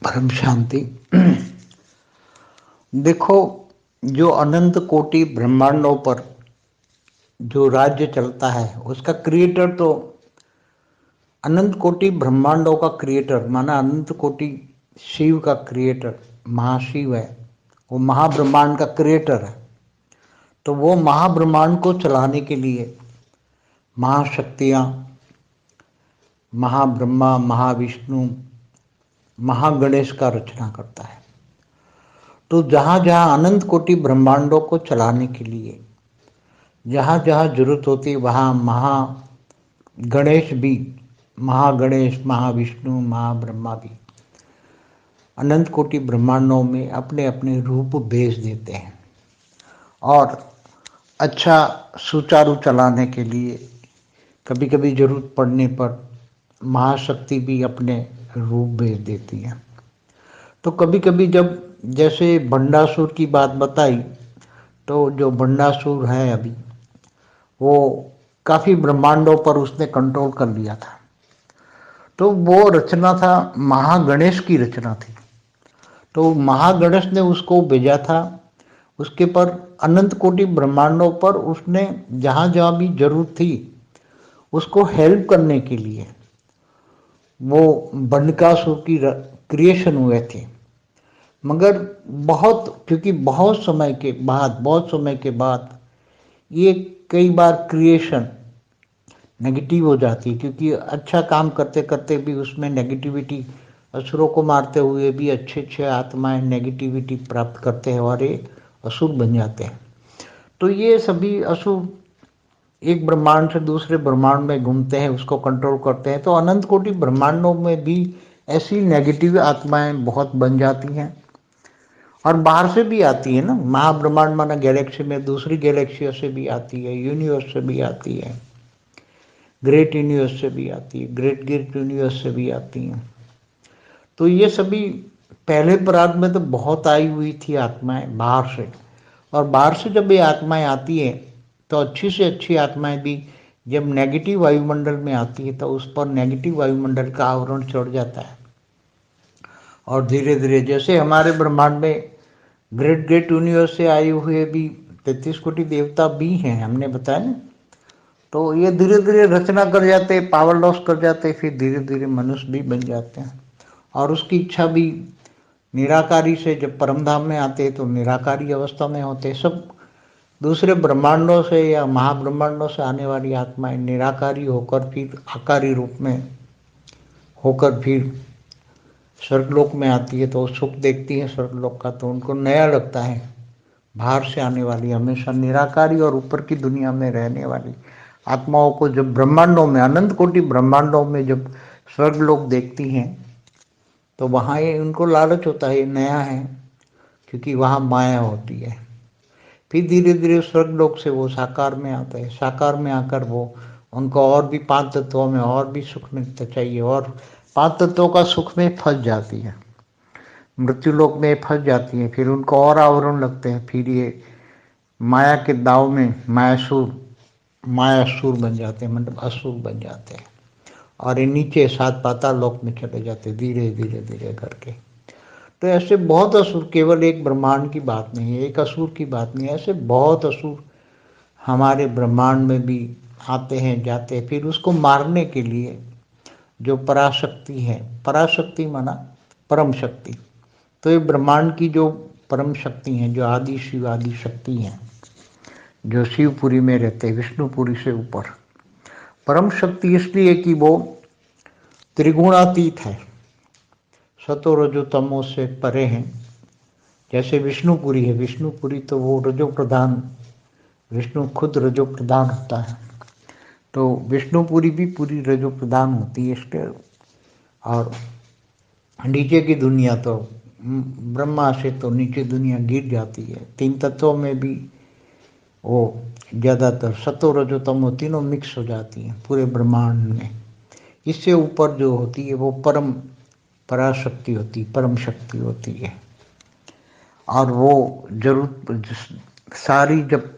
परम शांति। देखो, जो अनंत कोटि ब्रह्मांडों पर जो राज्य चलता है उसका क्रिएटर तो अनंत कोटि ब्रह्मांडों का क्रिएटर माना अनंत कोटि शिव का क्रिएटर महाशिव है। वो महाब्रह्मांड का क्रिएटर है। तो वो महाब्रह्मांड को चलाने के लिए महाशक्तियाँ, महाब्रह्मा, महाविष्णु, महागणेश का रचना करता है। तो जहाँ जहाँ अनंत कोटि ब्रह्मांडों को चलाने के लिए जहाँ जहाँ जरूरत होती है वहाँ महागणेश भी, महागणेश, महाविष्णु, महाब्रह्मा भी अनंत कोटि ब्रह्मांडों में अपने अपने रूप भेज देते हैं। और अच्छा सुचारू चलाने के लिए कभी कभी जरूरत पड़ने पर महाशक्ति भी अपने रूप भेज देती है। तो कभी कभी जब जैसे भंडासुर की बात बताई, तो जो भंडासुर है अभी वो काफ़ी ब्रह्मांडों पर उसने कंट्रोल कर लिया था। तो वो रचना था महागणेश की रचना थी। तो महागणेश ने उसको भेजा था उसके पर अनंत कोटि ब्रह्मांडों पर उसने जहाँ जहाँ भी जरूरत थी उसको हेल्प करने के लिए वो बंडकासुर की क्रिएशन हुए थे। मगर क्योंकि बहुत समय के बाद ये कई बार क्रिएशन नेगेटिव हो जाती है, क्योंकि अच्छा काम करते करते भी उसमें नेगेटिविटी, असुरों को मारते हुए भी अच्छे अच्छे आत्माएं नेगेटिविटी प्राप्त करते हैं और ये असुर बन जाते हैं। तो ये सभी असुर एक ब्रह्मांड से दूसरे ब्रह्मांड में घूमते हैं, उसको कंट्रोल करते हैं। तो अनंत कोटि ब्रह्मांडों में भी ऐसी नेगेटिव आत्माएं बहुत बन जाती हैं और बाहर से भी आती है ना। महाब्रह्मांड माना गैलेक्सी में दूसरी गैलेक्सियों से भी आती है, यूनिवर्स से भी आती है, ग्रेट यूनिवर्स से भी आती है, ग्रेट ग्रेट यूनिवर्स से भी आती हैं। तो ये सभी पहले प्रारंभ में तो बहुत आई हुई थी आत्माएं बाहर से, और बाहर से जब ये आत्माएं आती हैं तो अच्छी से अच्छी आत्माएं भी जब नेगेटिव वायुमंडल में आती है तो उस पर नेगेटिव वायुमंडल का आवरण चढ़ जाता है। और धीरे धीरे जैसे हमारे ब्रह्मांड में ग्रेट ग्रेट यूनिवर्स से आए हुए भी 33 कोटि देवता भी हैं, हमने बताया ना। तो ये धीरे धीरे रचना कर जाते हैं, पावर लॉस कर जाते हैं, फिर धीरे धीरे मनुष्य भी बन जाते हैं। और उसकी इच्छा भी निराकारी से जब परम धाम में आते हैं तो निराकारी अवस्था में होते हैं। सब दूसरे ब्रह्मांडों से या महाब्रह्मांडों से आने वाली आत्माएं निराकारी होकर फिर आकारी रूप में होकर फिर स्वर्गलोक में आती है। तो सुख देखती है स्वर्गलोक का, तो उनको नया लगता है। बाहर से आने वाली हमेशा निराकारी और ऊपर की दुनिया में रहने वाली आत्माओं को जब ब्रह्मांडों में, अनंत कोटि ब्रह्मांडों में जब स्वर्गलोक देखती हैं तो वहाँ ये उनको लालच होता है, ये नया है, क्योंकि वहाँ माया होती है। फिर धीरे धीरे स्वर्गलोक से वो साकार में आता है। साकार में आकर वो उनको और भी 5 तत्वों में और भी सुख मिलता चाहिए, और 5 तत्वों का सुख में फंस जाती है, मृत्युलोक में फंस जाती है। फिर उनको और आवरण लगते हैं, फिर ये माया के दाव में मायासुर बन जाते हैं, मतलब असुर बन जाते हैं। और ये नीचे 7 पाताल लोक में चले जाते धीरे धीरे धीरे करके। तो ऐसे बहुत असुर, केवल एक ब्रह्मांड की बात नहीं है, एक असुर की बात नहीं है, ऐसे बहुत असुर हमारे ब्रह्मांड में भी आते हैं जाते हैं। फिर उसको मारने के लिए जो पराशक्ति है, पराशक्ति माना परम शक्ति, तो ये ब्रह्मांड की जो परम शक्ति हैं, जो आदि शिव आदि शक्ति हैं, जो शिवपुरी में रहते हैं, विष्णुपुरी से ऊपर। परम शक्ति इसलिए कि वो त्रिगुणातीत है, सतो रजो तमो से परे हैं। जैसे विष्णुपुरी है, विष्णुपुरी तो वो रजो प्रधान, विष्णु खुद रजो प्रधान होता है। तो विष्णुपुरी भी पूरी रजो प्रधान होती है इसके। और नीचे की दुनिया तो ब्रह्मा से तो नीचे दुनिया गिर जाती है। 3 तत्वों में भी वो ज़्यादातर सतो रजो तमो तीनों मिक्स हो जाती हैं पूरे ब्रह्मांड में। इससे ऊपर जो होती है वो परम पराशक्ति होती है, परम शक्ति होती है। और वो जरूर जब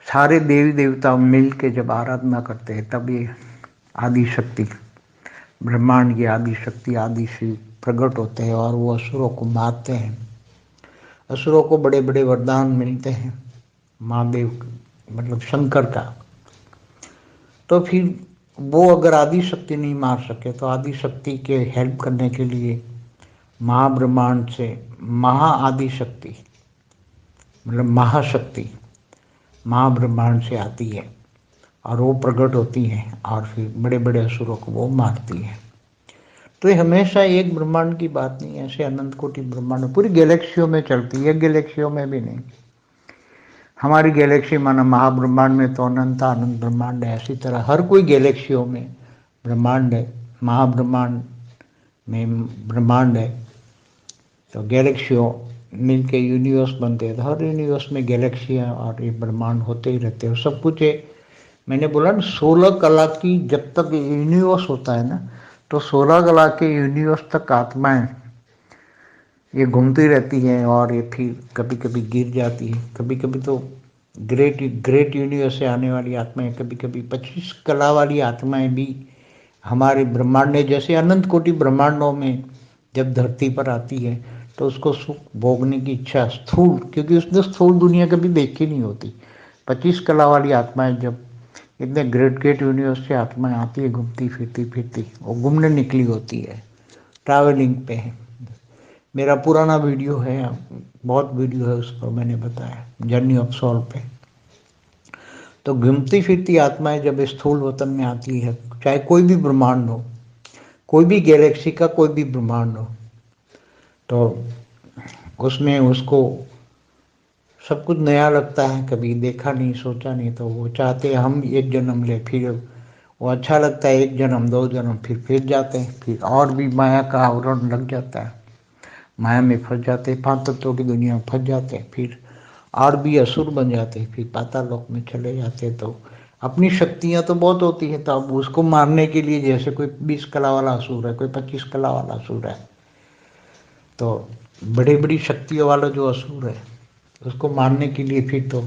सारे देवी देवता मिल के जब आराधना करते हैं तब ये आदि शक्ति, ब्रह्मांड की आदि शक्ति, आदि शिव प्रकट होते हैं और वो असुरों को मारते हैं। असुरों को बड़े बड़े वरदान मिलते हैं महादेव मतलब शंकर का। तो फिर वो अगर आदि शक्ति नहीं मार सके तो आदि शक्ति के हेल्प करने के लिए महाब्रह्मांड से महा आदि शक्ति मतलब महाशक्ति महाब्रह्मांड से आती है और वो प्रकट होती है और फिर बड़े बड़े असुरों को वो मारती है। तो ये हमेशा एक ब्रह्मांड की बात नहीं है, ऐसे अनंत कोटि ब्रह्मांड पूरी गैलेक्सियों में चलती है, गैलेक्सियों में भी नहीं। हमारी गैलेक्सी माना महाब्रह्मांड में तो अनंत अनंत ब्रह्मांड है, ऐसी तरह हर कोई गैलेक्सियों में ब्रह्मांड है, महाब्रह्मांड में ब्रह्मांड है। तो गैलेक्सियों मिलके यूनिवर्स बनते हैं, तो हर यूनिवर्स में गैलेक्सियाँ और ये ब्रह्मांड होते ही रहते हैं। सब कुछ है, मैंने बोला ना 16 कला की जब तक यूनिवर्स होता है ना, तो 16 कला के यूनिवर्स तक आत्माएं ये घूमती रहती हैं और ये फिर कभी कभी गिर जाती है, कभी कभी तो ग्रेट यूनिवर्स से आने वाली आत्माएं, कभी कभी 25 कला वाली आत्माएं भी हमारे ब्रह्मांड जैसे अनंत कोटि ब्रह्मांडों में जब धरती पर आती है तो उसको सुख भोगने की इच्छा स्थूल, क्योंकि उसने स्थूल दुनिया कभी देखी नहीं होती। 25 कला वाली आत्माएं जब इतने ग्रेट यूनिवर्स से आत्माएं आती है घूमती फिरती वो घूमने निकली होती है, ट्रैवलिंग पे है। मेरा पुराना वीडियो है, बहुत वीडियो है उस पर मैंने बताया जर्नी ऑफ सोल पे। तो घूमती फिरती आत्माएं जब स्थूल वतन में आती है, चाहे कोई भी ब्रह्मांड हो, कोई भी गैलेक्सी का कोई भी ब्रह्मांड हो, तो उसमें उसको सब कुछ नया लगता है, कभी देखा नहीं सोचा नहीं, तो वो चाहते हैं हम एक जन्म ले, फिर वो अच्छा लगता है एक जन्म 2 जन्म, फिर जाते हैं, फिर और भी माया का आवरण लग जाता है, माया में फंस जाते हैं, 5 तत्वों की दुनिया में फंस जाते हैं, फिर और भी असुर बन जाते हैं, फिर पाताल लोक में चले जाते हैं। तो अपनी शक्तियां तो बहुत होती हैं, तो अब उसको मारने के लिए जैसे कोई 20 कला वाला असुर है, कोई 25 कला वाला असुर है, तो बड़ी बड़ी शक्तियों वाला जो असुर है उसको मारने के लिए फिर तो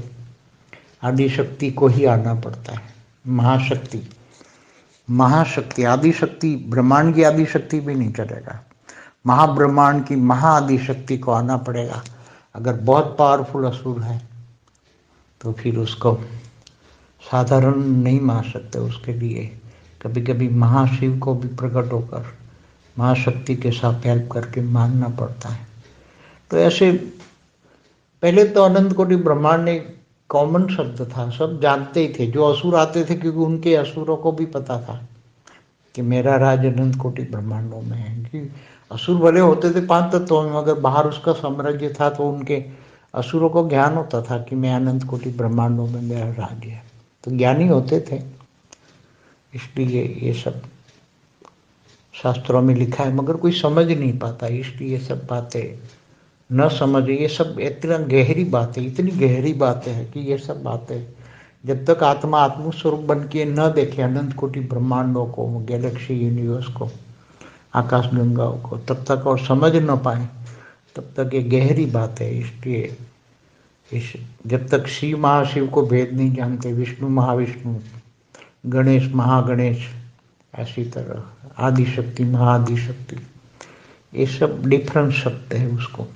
आदि शक्ति को ही आना पड़ता है। महाशक्ति महाशक्ति आदि शक्ति, ब्रह्मांड की आदि शक्ति भी नहीं चलेगा, महाब्रह्मांड की महाआदि शक्ति को आना पड़ेगा। अगर बहुत पावरफुल असुर है तो फिर उसको साधारण नहीं मार सकते, उसके लिए कभी कभी महाशिव को भी प्रकट होकर महाशक्ति के साथ हेल्प करके मारना पड़ता है। तो ऐसे पहले तो अनंत कोटि ब्रह्मांड एक कॉमन शब्द था, सब जानते ही थे, जो असुर आते थे, क्योंकि उनके असुरों को भी पता था कि मेरा राज अनंत कोटि ब्रह्मांडों में है। कि असुर भले होते थे 5 तत्वों में, मगर बाहर उसका साम्राज्य था, तो उनके असुरों को ज्ञान होता था कि मैं अनंत कोटि ब्रह्मांडों में मेरा राज्य है, तो ज्ञानी होते थे। इसलिए ये सब शास्त्रों में लिखा है, मगर कोई समझ नहीं पाता, इसलिए ये सब बातें न समझे। ये सब इतना गहरी बात है, इतनी गहरी बातें है कि ये सब बातें जब तक आत्मा आत्मस्वरूप बन के न देखे अनंत कोटि ब्रह्मांडों को, गैलेक्सी यूनिवर्स को, आकाश गंगाओं को, तब तक और समझ न पाए, तब तक ये गहरी बात है। इसलिए इस जब तक शिव महाशिव को भेद नहीं जानते, विष्णु महाविष्णु, गणेश महागणेश, ऐसी तरह आदि शक्ति महाआदि शक्ति, ये सब डिफरेंट शब्द है, उसको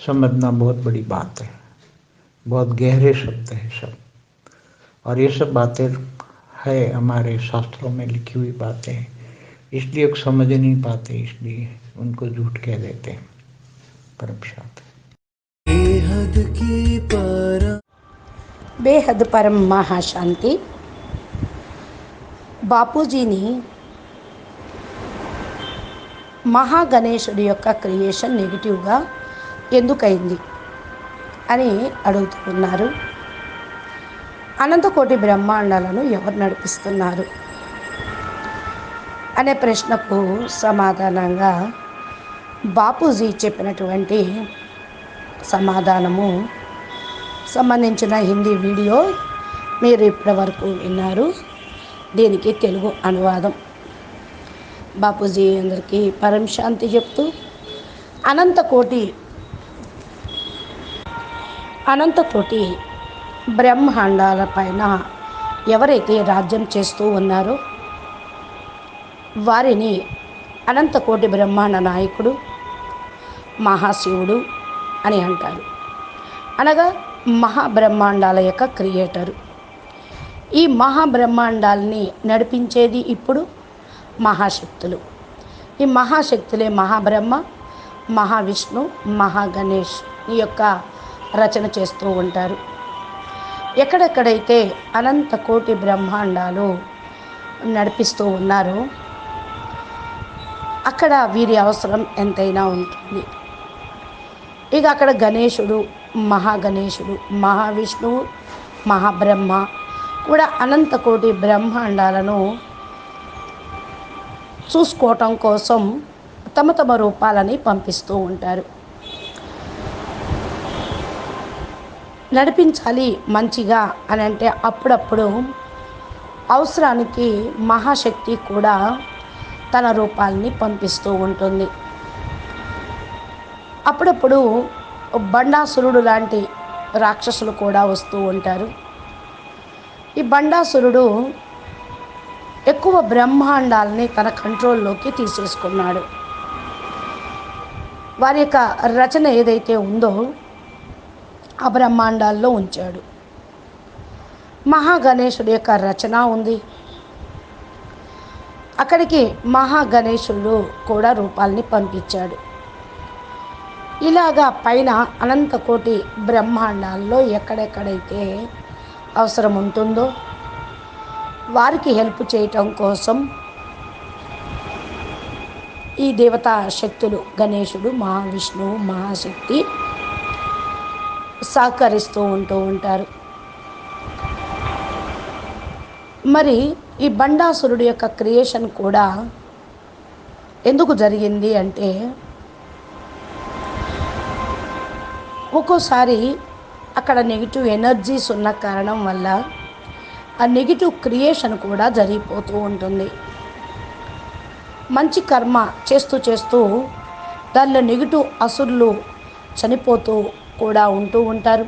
समझना बहुत बड़ी बात है, बहुत गहरे शब्द है सब। और ये सब बातें है हमारे शास्त्रों में लिखी हुई बातें हैं, इसलिए समझ नहीं पाते, इसलिए उनको झूठ कह देते हैं। परम शांति। బేహద్ పరం మహాశాంతి. బాపూజీని మహాగణేశుడి యొక్క క్రియేషన్ నెగిటివ్గా ఎందుకయింది అని అడుగుతున్నారు. అనంతకోటి బ్రహ్మాండాలను ఎవరు నడిపిస్తున్నారు అనే ప్రశ్నకు సమాధానంగా బాపూజీ చెప్పినటువంటి సమాధానము సంబంధించిన హిందీ వీడియో మీరు ఇప్పటివరకు విన్నారు. దీనికి తెలుగు అనువాదం. బాపూజీ అందరికీ పరం శాంతి చెప్తూ అనంతకోటి బ్రహ్మాండాల పైన ఎవరైతే రాజ్యం చేస్తూ ఉన్నారో వారిని అనంతకోటి బ్రహ్మాండ నాయకుడు, మహాశివుడు అని అంటారు. అనగా మహాబ్రహ్మాండాల యొక్క క్రియేటరు. ఈ మహాబ్రహ్మాండాల్ని నడిపించేది ఇప్పుడు మహాశక్తులు. ఈ మహాశక్తులే మహాబ్రహ్మ, మహావిష్ణు, మహాగణేష్ ఈ యొక్క రచన చేస్తూ ఉంటారు. ఎక్కడెక్కడైతే అనంత కోటి బ్రహ్మాండాలు నడిపిస్తూ ఉన్నారో అక్కడ వీరి అవసరం ఎంతైనా ఉంటుంది. ఇక అక్కడ గణేశుడు, మహాగణేశుడు, మహావిష్ణువు, మహాబ్రహ్మ కూడా అనంత కోటి బ్రహ్మాండాలను చూసుకోవటం కోసం తమ తమ రూపాలని పంపిస్తూ ఉంటారు. నడిపించాలి మంచిగా అని అంటే అప్పుడప్పుడు అవసరానికి మహాశక్తి కూడా తన రూపాలని పంపిస్తూ ఉంటుంది. అప్పుడప్పుడు బండాసురుడు లాంటి రాక్షసులు కూడా వస్తూ ఉంటారు. ఈ బండాసురుడు ఎక్కువ బ్రహ్మాండాలని తన కంట్రోల్లోకి తీసేసుకున్నాడు. వారి యొక్క రచన ఏదైతే ఉందో ఆ బ్రహ్మాండాల్లో ఉంచాడు. మహాగణేశుడి యొక్క రచన ఉంది. అక్కడికి మహాగణేశుడు కూడా రూపాలని పంపించాడు. ఇలాగా పైన అనంతకోటి బ్రహ్మాండాల్లో ఎక్కడెక్కడైతే అవసరం ఉంటుందో వారికి హెల్ప్ చేయటం కోసం ఈ దేవతా శక్తులు గణేశుడు, మహావిష్ణువు, మహాశక్తి సహకరిస్తూ ఉంటారు. మరి ఈ బండాసురుడి యొక్క క్రియేషన్ కూడా ఎందుకు జరిగింది అంటే ఒక్కోసారి అక్కడ నెగిటివ్ ఎనర్జీస్ ఉన్న కారణం వల్ల ఆ నెగిటివ్ క్రియేషన్ కూడా జరిగిపోతూ ఉంటుంది. మంచి కర్మ చేస్తూ దానిలో నెగిటివ్ అసురులు చనిపోతూ కూడా ఉంటూ ఉంటారు.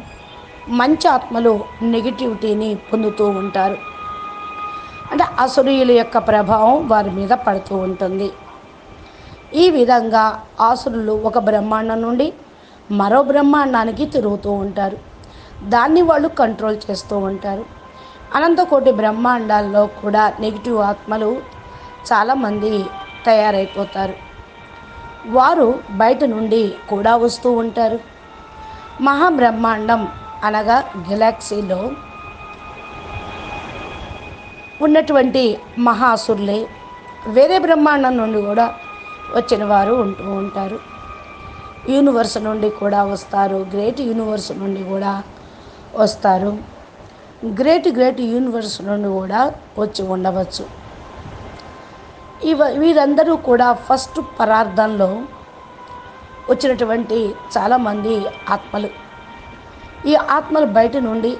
మంచి ఆత్మలు నెగిటివిటీని పొందుతూ ఉంటారు. అంటే అసురుల యొక్క ప్రభావం వారి మీద పడుతూ ఉంటుంది. ఈ విధంగా ఆసురులు ఒక బ్రహ్మాండం నుండి మరో బ్రహ్మాండానికి తిరుగుతూ ఉంటారు. దాన్ని వాళ్ళు కంట్రోల్ చేస్తూ ఉంటారు. అనంతకోటి బ్రహ్మాండాల్లో కూడా నెగిటివ్ ఆత్మలు చాలామంది తయారైపోతారు. వారు బయట నుండి కూడా వస్తూ ఉంటారు. మహాబ్రహ్మాండం అనగా గెలాక్సీలో ఉన్నటువంటి మహాసురులే వేరే బ్రహ్మాండం నుండి కూడా వచ్చిన వారు ఉంటూ ఉంటారు. యూనివర్స్ నుండి కూడా వస్తారు. గ్రేట్ యూనివర్స్ నుండి కూడా వస్తారు. గ్రేట్ యూనివర్స్ నుండి కూడా వచ్చి ఉండవచ్చు. వీరందరూ కూడా ఫస్ట్ పరార్థంలో వచ్చినటువంటి చాలామంది ఆత్మలు. ఈ ఆత్మలు బయట నుండి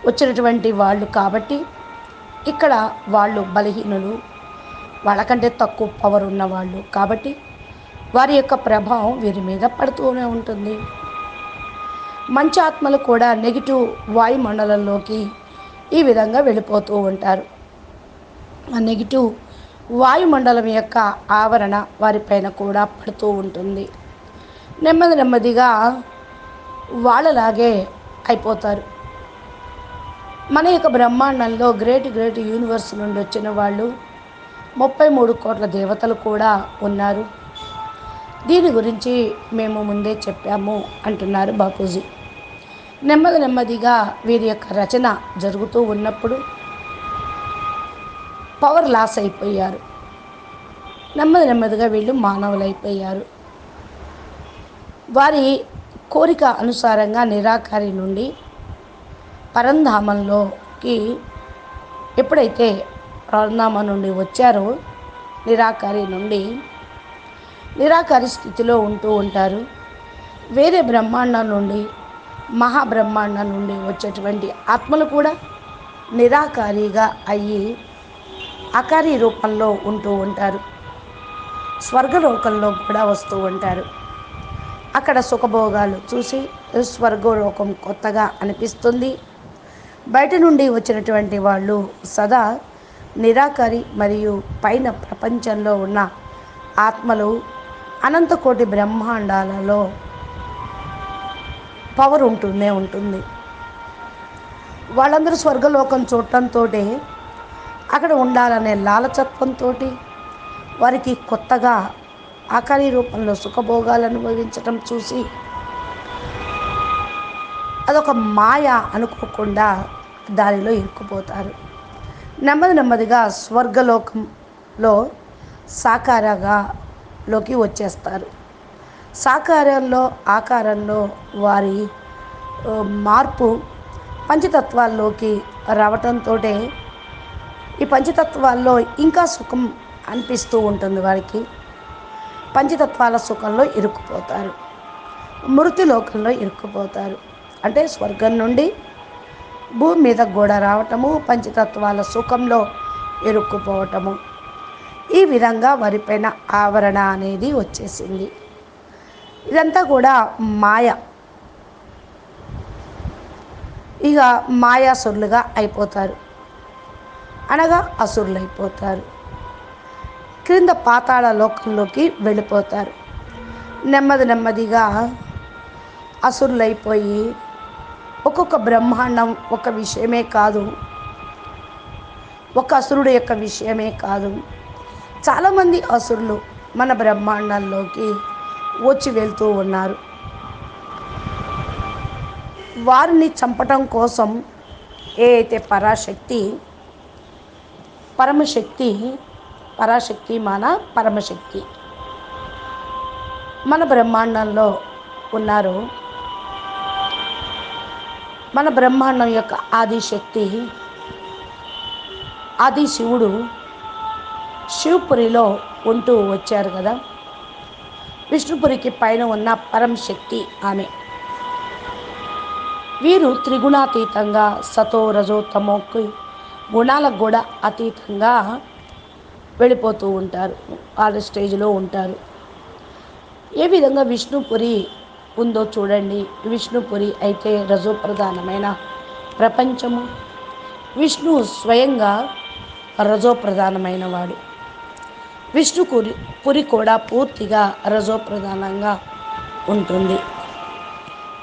వచ్చినటువంటి వాళ్ళు కాబట్టి ఇక్కడ వాళ్ళు బలహీనులు, వాళ్ళకంటే తక్కువ పవర్ ఉన్నవాళ్ళు కాబట్టి వారి యొక్క ప్రభావం వీరి మీద పడుతూనే ఉంటుంది. మంచి ఆత్మలు కూడా నెగిటివ్ వాయుమండలంలోకి ఈ విధంగా వెళ్ళిపోతూ ఉంటారు. ఆ నెగిటివ్ వాయుమండలం యొక్క ఆవరణ వారిపైన కూడా పడుతూ ఉంటుంది. నెమ్మదిగా వాళ్ళలాగే అయిపోతారు. మన యొక్క బ్రహ్మాండంలో గ్రేట్ యూనివర్స్ నుండి వచ్చిన వాళ్ళు 33 కోట్ల దేవతలు కూడా ఉన్నారు. దీని గురించి మేము ముందే చెప్పాము అంటున్నారు బాపూజీ. నెమ్మదిగా వీరి యొక్క రచన జరుగుతూ ఉన్నప్పుడు పవర్ లాస్ అయిపోయారు. నెమ్మదిగా వీళ్ళు మానవులైపోయారు. వారి కోరిక అనుసారంగా నిరాకారి నుండి పరంధామంలోకి ఎప్పుడైతే పరంధామం నుండి వచ్చారో నిరాకారి నుండి నిరాకారి స్థితిలో ఉంటూ ఉంటారు. వేరే బ్రహ్మాండం నుండి మహాబ్రహ్మాండం నుండి వచ్చేటువంటి ఆత్మలు కూడా నిరాకారిగా అయ్యి ఆకారి రూపంలో ఉంటూ ఉంటారు. స్వర్గలోకంలో కూడా వస్తూ ఉంటారు. అక్కడ సుఖభోగాలు చూసి స్వర్గలోకం కొత్తగా అనిపిస్తుంది. బయట నుండి వచ్చినటువంటి వాళ్ళు సదా నిరాకారి మరియు పైన ప్రపంచంలో ఉన్న ఆత్మలు అనంతకోటి బ్రహ్మాండాలలో పవర్ ఉంటూనే ఉంటుంది. వాళ్ళందరూ స్వర్గలోకం చూడటంతో అక్కడ ఉండాలనే లాలచత్వంతో వారికి కొత్తగా ఆకారి రూపంలో సుఖభోగాలు అనుభవించటం చూసి అదొక మాయ అనుకోకుండా దానిలో ఇరుక్కుపోతారు. నెమ్మదిగా స్వర్గలోకంలో సాకారంలోకి వచ్చేస్తారు. సాకారంలో ఆకారంలో వారి మార్పు పంచతత్వాల్లోకి రావటంతో ఈ పంచతత్వాల్లో ఇంకా సుఖం అనిపిస్తూ ఉంటుంది. వారికి పంచతత్వాల సుఖంలో ఇరుక్కుపోతారు. మృతి లోకంలో ఇరుక్కుపోతారు. అంటే స్వర్గం నుండి భూమి మీద కూడా రావటము, పంచతత్వాల సుఖంలో ఇరుక్కుపోవటము, ఈ విధంగా వారిపైన ఆవరణ అనేది వచ్చేసింది. ఇదంతా కూడా మాయ. ఇక మాయాసురులుగా అయిపోతారు, అనగా అసురులు అయిపోతారు. క్రింద పాతాళ లోకంలోకి వెళ్ళిపోతారు. నెమ్మదిగా అసురులైపోయి ఒక్కొక్క బ్రహ్మాండం ఒక విషయమే కాదు, ఒక అసురుడు యొక్క విషయమే కాదు, చాలామంది అసురులు మన బ్రహ్మాండంలోకి వచ్చి వెళ్తూ ఉన్నారు. వారిని చంపటం కోసం ఏ అయితే పరాశక్తి పరమశక్తి మన బ్రహ్మాండంలో ఉన్నారు. మన బ్రహ్మాండం యొక్క ఆదిశక్తి ఆది శివుడు శివపురిలో ఉంటూ వచ్చారు కదా. విష్ణుపురికి పైన ఉన్న పరమశక్తి ఆమె. వీరు త్రిగుణాతీతంగా సతో రజో తమోకి గుణాలకు కూడా అతీతంగా వెళ్ళిపోతూ ఉంటారు. వాళ్ళ స్టేజ్లో ఉంటారు. ఏ విధంగా విష్ణుపురి ఉందో చూడండి. విష్ణుపురి అయితే రజో ప్రధానమైన ప్రపంచము. విష్ణు స్వయంగా రజో ప్రధానమైన వాడు. పురి కూడా పూర్తిగా రజో ప్రధానంగా ఉంటుంది.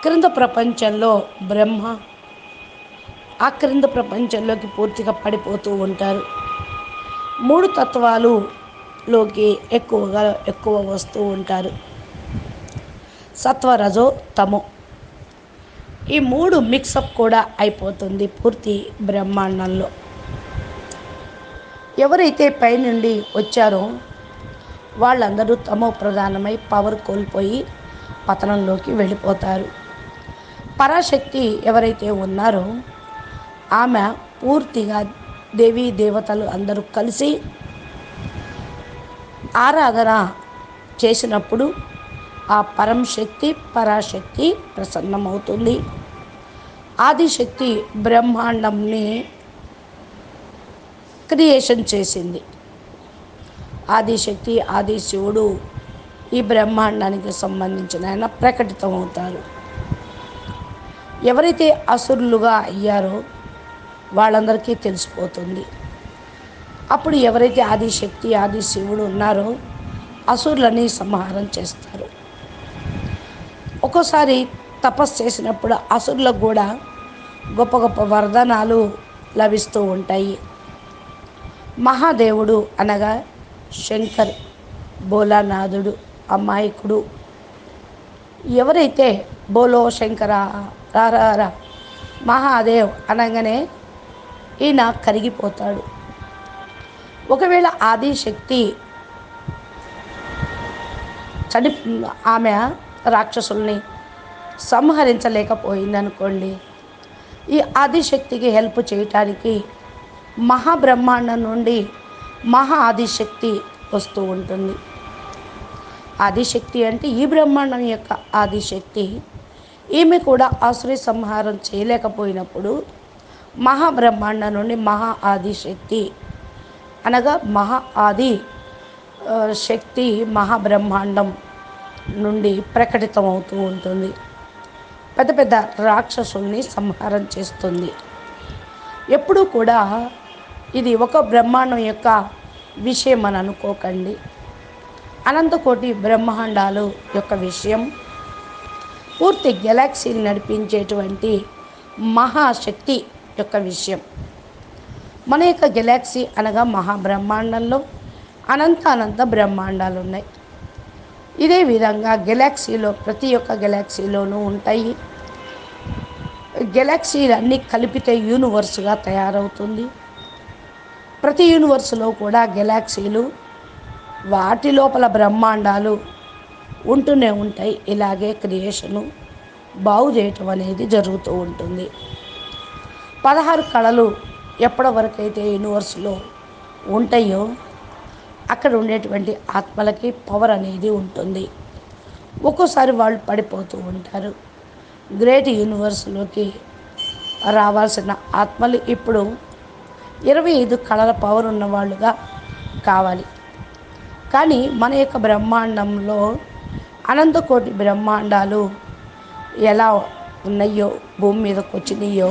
క్రింద ప్రపంచంలో బ్రహ్మ ఆ క్రింద ప్రపంచంలోకి పూర్తిగా పడిపోతూ ఉంటారు. 3 తత్వాలులోకి ఎక్కువ వస్తూ ఉంటారు. సత్వ రజో తమో ఈ 3 మిక్సప్ కూడా అయిపోతుంది పూర్తి బ్రహ్మాండంలో. ఎవరైతే పైనుండి వచ్చారో వాళ్ళందరూ తమో ప్రధానమై పవర్ కోల్పోయి పతనంలోకి వెళ్ళిపోతారు. పరాశక్తి ఎవరైతే ఉన్నారో ఆమె పూర్తిగా దేవీ దేవతలు అందరూ కలిసి ఆరాధన చేసినప్పుడు ఆ పరంశక్తి పరాశక్తి ప్రసన్నమవుతుంది. ఆదిశక్తి బ్రహ్మాండంని క్రియేషన్ చేసింది. ఆదిశక్తి ఆది శివుడు ఈ బ్రహ్మాండానికి సంబంధించిన ఆయన ప్రకటితమవుతారు. ఎవరైతే అసురులుగా అయ్యారో వాళ్ళందరికీ తెలిసిపోతుంది. అప్పుడు ఎవరైతే ఆదిశక్తి ఆది శివుడు ఉన్నారో అసురులని సంహారం చేస్తారు. ఒక్కోసారి తపస్సు చేసినప్పుడు అసురులకు కూడా గొప్ప గొప్ప వరదానాలు లభిస్తూ ఉంటాయి. మహాదేవుడు అనగా శంకర్, భోలానాథుడు, అమాయకుడు ఎవరైతే బోలో శంకర రార మహాదేవ్ అనగానే ఈయన కరిగిపోతాడు. ఒకవేళ ఆదిశక్తి ఆమె రాక్షసుల్ని సంహరించలేకపోయిందనుకోండి, ఈ ఆదిశక్తికి హెల్ప్ చేయటానికి మహాబ్రహ్మాండం నుండి మహా ఆదిశక్తి వస్తూ ఉంటుంది. ఆదిశక్తి అంటే ఈ బ్రహ్మాండం యొక్క ఆదిశక్తి. ఈమె కూడా ఆసురి సంహారం చేయలేకపోయినప్పుడు మహాబ్రహ్మాండం నుండి మహా ఆదిశక్తి అనగా మహా ఆది శక్తి మహాబ్రహ్మాండం నుండి ప్రకటితమవుతూ ఉంటుంది. పెద్ద పెద్ద రాక్షసుల్ని సంహారం చేస్తుంది. ఎప్పుడూ కూడా ఇది ఒక బ్రహ్మాండం యొక్క విషయం అని అనుకోకండి. అనంతకోటి బ్రహ్మాండాలు యొక్క విషయం పూర్తి గెలాక్సీని నడిపించేటువంటి మహాశక్తి యొక్క విషయం. మన యొక్క గెలాక్సీ అనగా మహాబ్రహ్మాండంలో అనంత బ్రహ్మాండాలు ఉన్నాయి. ఇదే విధంగా గెలాక్సీలో ప్రతి ఒక్క గెలాక్సీలోనూ ఉంటాయి. గెలాక్సీలన్నీ కలిపితే యూనివర్స్గా తయారవుతుంది. ప్రతి యూనివర్స్లో కూడా గెలాక్సీలు వాటి లోపల బ్రహ్మాండాలు ఉంటూనే ఉంటాయి. ఇలాగే క్రియేషను బాగు చేయటం అనేది జరుగుతూ ఉంటుంది. 16 కళలు ఎప్పటి వరకైతే యూనివర్స్లో ఉంటాయో అక్కడ ఉండేటువంటి ఆత్మలకి పవర్ అనేది ఉంటుంది. ఒక్కోసారి వాళ్ళు పడిపోతూ ఉంటారు. గ్రేట్ యూనివర్స్లోకి రావాల్సిన ఆత్మలు ఇప్పుడు 25 కళల పవర్ ఉన్నవాళ్ళుగా కావాలి. కానీ మన యొక్క బ్రహ్మాండంలో అనంతకోటి బ్రహ్మాండాలు ఎలా ఉన్నాయో భూమి మీదకి వచ్చినాయో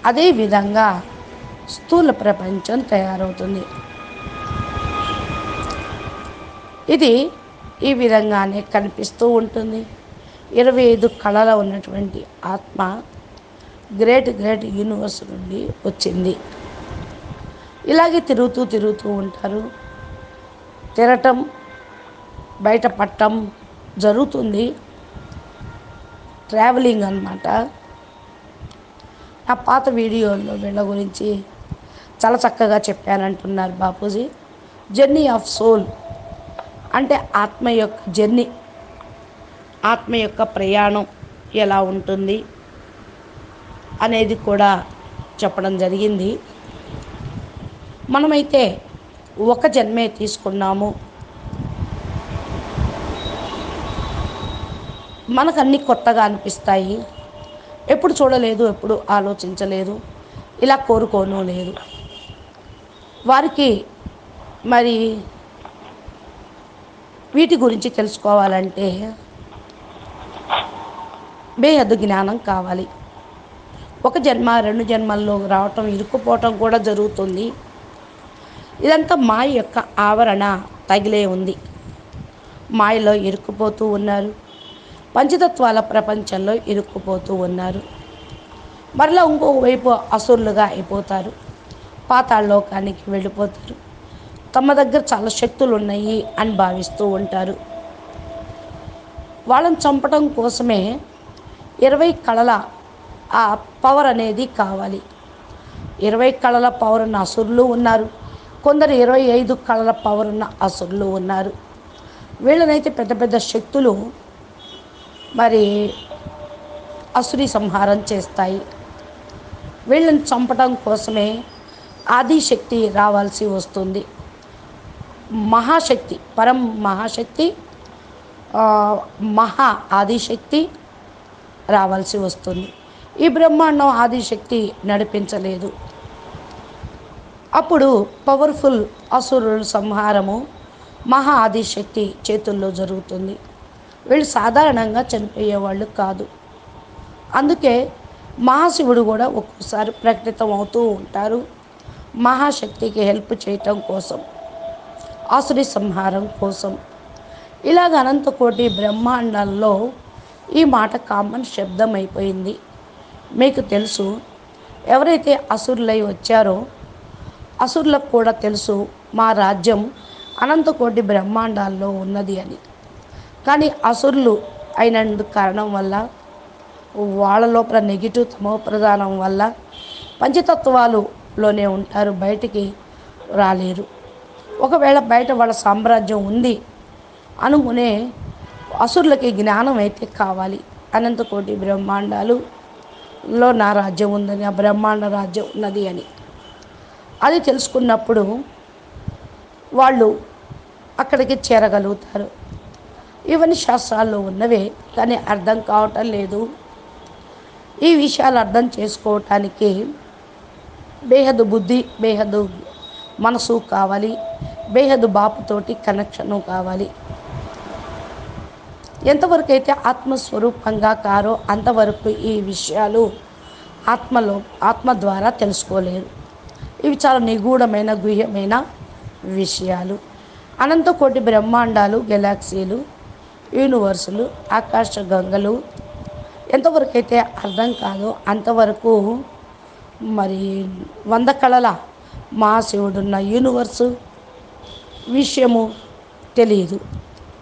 అదేవిధంగా స్థూల ప్రపంచం తయారవుతుంది. ఇది ఈ విధంగానే కనిపిస్తూ ఉంటుంది. 25 కళల ఉన్నటువంటి ఆత్మ గ్రేట్ యూనివర్స్ నుండి వచ్చింది. ఇలాగే తిరుగుతూ ఉంటారు. తిరగటం బయట పట్టం జరుగుతుంది. ట్రావెలింగ్ అన్నమాట. నా పాత వీడియోల్లో వీళ్ళ గురించి చాలా చక్కగా చెప్పానంటున్నారు బాపూజీ. జర్నీ ఆఫ్ సోల్ అంటే ఆత్మ యొక్క జర్నీ, ఆత్మ యొక్క ప్రయాణం ఎలా ఉంటుంది అనేది కూడా చెప్పడం జరిగింది. మనమైతే ఒక జన్మే తీసుకున్నాము. మనకు అన్నీ కొత్తగా అనిపిస్తాయి. ఎప్పుడు చూడలేదు, ఎప్పుడు ఆలోచించలేదు, ఇలా కోరుకోను లేదు. వారికి మరి వీటి గురించి తెలుసుకోవాలంటే బేహద్దు జ్ఞానం కావాలి. ఒక జన్మ 2 జన్మల్లో రావటం, ఇరుక్కుపోవటం కూడా జరుగుతుంది. ఇదంతా మాయ యొక్క ఆవరణ తగిలే ఉంది. మాయలో ఇరుక్కుపోతూ ఉన్నారు. పంచతత్వాల ప్రపంచంలో ఇరుక్కుపోతూ ఉన్నారు. మరలా ఇంకొక వైపు అసురులుగా అయిపోతారు. పాతాళలోకానికి వెళ్ళిపోతారు. తమ దగ్గర చాలా శక్తులు ఉన్నాయి అని భావిస్తూ ఉంటారు. వాళ్ళని చంపడం కోసమే 20 కళల ఆ పవర్ అనేది కావాలి. 20 కళల పవర్ ఉన్న అసురులు ఉన్నారు. కొందరు 25 కళల పవర్ ఉన్న అసురులు ఉన్నారు. వీళ్ళనైతే పెద్ద శక్తులు మరి అసురి సంహారం చేస్తాయి. వీళ్ళని చంపడం కోసమే ఆదిశక్తి రావాల్సి వస్తుంది. మహాశక్తి, పరం మహాశక్తి, మహా ఆదిశక్తి రావాల్సి వస్తుంది. ఈ బ్రహ్మాండం ఆదిశక్తి నడిపించలేదు. అప్పుడు పవర్ఫుల్ అసురుల సంహారము మహా ఆదిశక్తి చేతుల్లో జరుగుతుంది. వీళ్ళు సాధారణంగా చనిపోయేవాళ్ళు కాదు. అందుకే మహాశివుడు కూడా ఒక్కోసారి ప్రకటితం అవుతూ ఉంటారు. మహాశక్తికి హెల్ప్ చేయటం కోసం, ఆసురి సంహారం కోసం. ఇలాగ అనంతకోటి బ్రహ్మాండాల్లో ఈ మాట కామన్ శబ్దం అయిపోయింది. మీకు తెలుసు, ఎవరైతే అసురులై వచ్చారో అసురులకు కూడా తెలుసు మా రాజ్యం అనంతకోటి బ్రహ్మాండాల్లో ఉన్నది అని. కానీ అసురులు అయినందు కారణం వల్ల, వాళ్ళ లోపల నెగిటివ్ తమో ప్రధానం వల్ల పంచతత్వాలులోనే ఉంటారు, బయటికి రాలేరు. ఒకవేళ బయట వాళ్ళ సామ్రాజ్యం ఉంది అనుకునే అసురులకి జ్ఞానం అయితే కావాలి. అనంతకోటి బ్రహ్మాండాలులో నా రాజ్యం ఉందని, ఆ బ్రహ్మాండ రాజ్యం ఉన్నది అని. అది తెలుసుకున్నప్పుడు వాళ్ళు అక్కడికి చేరగలుగుతారు. ఇవన్నీ శాస్త్రాల్లో ఉన్నవే, కానీ అర్థం కావటం లేదు. ఈ విషయాలు అర్థం చేసుకోవటానికి బేహద్దు బుద్ధి, బేహద్దు మనసు కావాలి. బేహద్దు బాపుతోటి కనెక్షను కావాలి. ఎంతవరకు అయితే ఆత్మస్వరూపంగా కారో అంతవరకు ఈ విషయాలు ఆత్మ ద్వారా తెలుసుకోలేరు. ఇవి చాలా నిగూఢమైన గుహ్యమైన విషయాలు. అనంతకోటి బ్రహ్మాండాలు, గెలాక్సీలు, యూనివర్సులు, ఆకాశ గంగలు ఎంతవరకు అయితే అర్థం కాదో అంతవరకు మరి 100 కళల మహాశివుడున్న యూనివర్సు విషయము తెలియదు.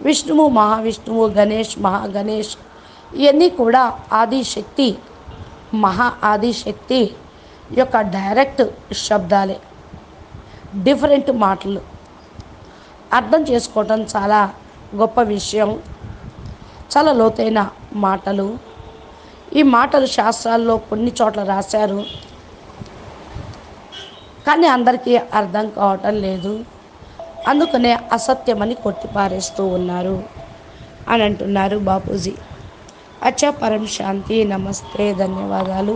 విష్ణువు, మహావిష్ణువు, గణేష్, మహాగణేష్ ఇవన్నీ కూడా ఆదిశక్తి, మహా ఆదిశక్తి యొక్క డైరెక్ట్ శబ్దాలే, డిఫరెంట్ మాటలు. అర్థం చేసుకోవటం చాలా గొప్ప విషయం, చాలా లోతైన మాటలు. ఈ మాటలు శాస్త్రాల్లో కొన్ని చోట్ల రాశారు, కానీ అందరికీ అర్థం కావటం లేదు. అందుకనే అసత్యమని కొట్టిపారేస్తూ ఉన్నారు అని అంటున్నారు బాపూజీ. అచ్చా, పరం శాంతి, నమస్తే, ధన్యవాదాలు.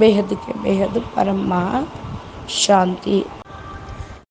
బేహద్కే బేహద్ పరం మహా శాంతి.